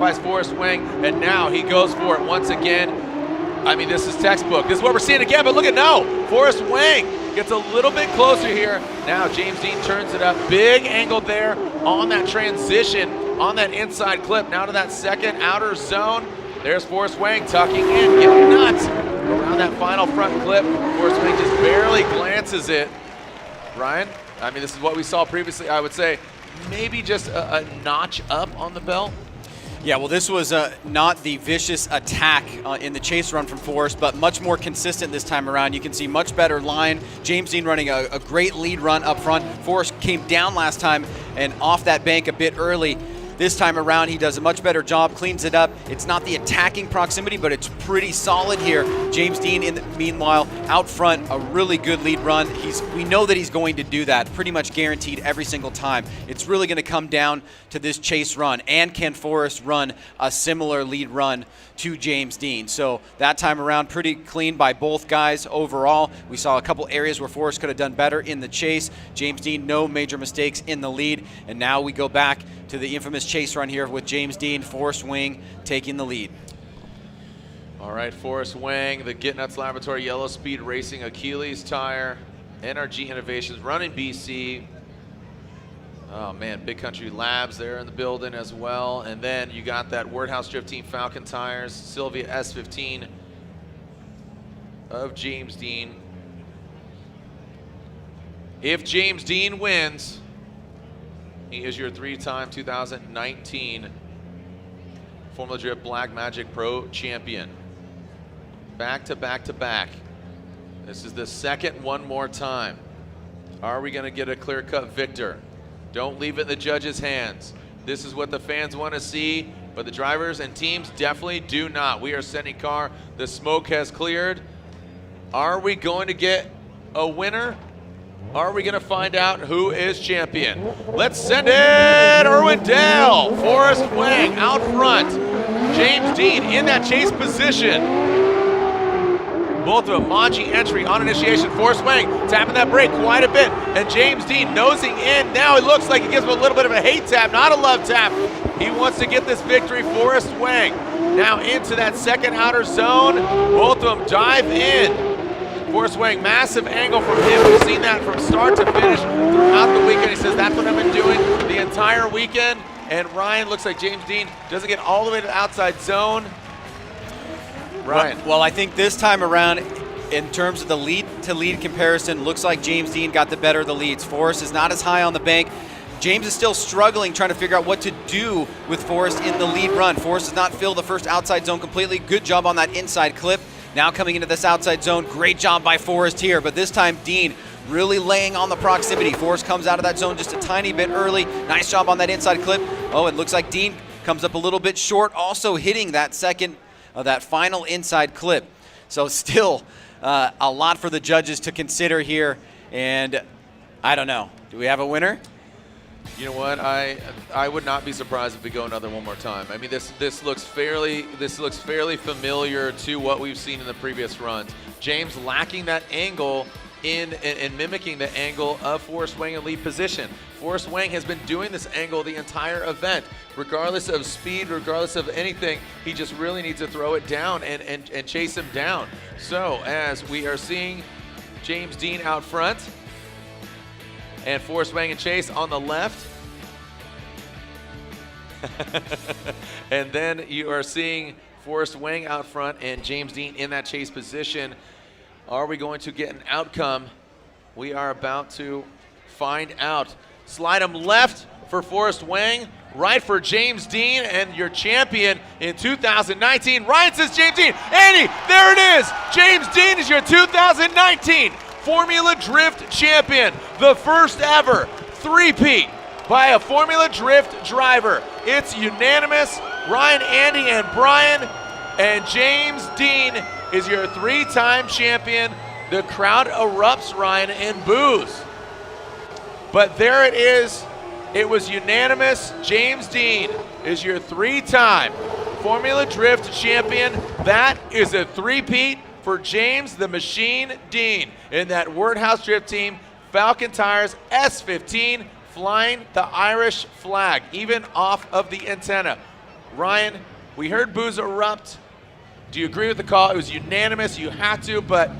by Forrest Wang, and now he goes for it once again. I mean, this is textbook. This is what we're seeing again, but look at no. Forrest Wang gets a little bit closer here. Now James Deane turns it up. Big angle there on that transition, on that inside clip. Now to that second outer zone. There's Forrest Wang tucking in, getting nuts around that final front clip. Forrest Wang just barely glances it. Ryan, I mean, this is what we saw previously. I would say maybe just a notch up on the belt. Yeah, well, this was not the vicious attack in the chase run from Forrest, but much more consistent this time around. You can see much better line. James Deane running a great lead run up front. Forrest came down last time and off that bank a bit early. This time around, he does a much better job, cleans it up. It's not the attacking proximity, but it's pretty solid here. James Deane, meanwhile, out front, a really good lead run. We know that he's going to do that, pretty much guaranteed every single time. It's really going to come down to this chase run, and can Forrest run a similar lead run to James Deane? So that time around, pretty clean by both guys overall. We saw a couple areas where Forrest could have done better in the chase. James Deane, no major mistakes in the lead, and now we go back to the infamous chase run here with James Deane, Forrest Wang taking the lead. All right, Forrest Wang, the Get Nuts Laboratory Yellow Speed Racing Achilles tire, NRG Innovations, running BC. Oh man, Big Country Labs there in the building as well. And then you got that Wordhouse Drift Team Falcon tires, Sylvia S15 of James Deane. If James Deane wins, he is your three-time 2019 Formula Drift Black Magic Pro champion. Back to back to back. This is the second one more time. Are we gonna get a clear-cut victor? Don't leave it in the judges' hands. This is what the fans want to see, but the drivers and teams definitely do not. We are sending car. The smoke has cleared. Are we going to get a winner? Are we going to find out who is champion? Let's send it, Irwindale. Forrest Wang out front. James Deane in that chase position. Both of them, Manji entry on initiation. Forrest Wang tapping that brake quite a bit. And James Deane nosing in. Now it looks like he gives him a little bit of a hate tap, not a love tap. He wants to get this victory. Forrest Wang now into that second outer zone. Both of them dive in. Forrest Wang, massive angle from him. We've seen that from start to finish throughout the weekend. He says, that's what I've been doing the entire weekend. And Ryan, looks like James Deane doesn't get all the way to the outside zone. Ryan. Well, I think this time around, in terms of the lead-to-lead comparison, looks like James Deane got the better of the leads. Forrest is not as high on the bank. James is still struggling, trying to figure out what to do with Forrest in the lead run. Forrest does not fill the first outside zone completely. Good job on that inside clip. Now coming into this outside zone, great job by Forrest here, but this time Deane really laying on the proximity. Forrest comes out of that zone just a tiny bit early. Nice job on that inside clip. Oh, it looks like Deane comes up a little bit short, also hitting that that final inside clip. So still a lot for the judges to consider here, and I don't know. Do we have a winner? You know what? I would not be surprised if we go another one more time. I mean, this looks fairly familiar to what we've seen in the previous runs. James lacking that angle in mimicking the angle of Forrest Wang in lead position. Forrest Wang has been doing this angle the entire event. Regardless of speed, regardless of anything, he just really needs to throw it down and chase him down. So as we are seeing James Deane out front, and Forrest Wang and Chase on the left. And then you are seeing Forrest Wang out front and James Deane in that chase position. Are we going to get an outcome? We are about to find out. Slide him left for Forrest Wang, right for James Deane, and your champion in 2019. Ryan says James Deane. Andy, there it is. James Deane is your 2019 Formula Drift champion, the first ever three-peat by a Formula Drift driver. It's unanimous. Ryan, Andy, and Brian, and James Deane is your three-time champion. The crowd erupts, Ryan, in boos. But there it is. It was unanimous. James Deane is your three-time Formula Drift champion. That is a three-peat for James the Machine Deane in that Wordhouse Drift Team Falcon tires S15, flying the Irish flag, even off of the antenna. Ryan, we heard boos erupt. Do you agree with the call? It was unanimous. You had to, but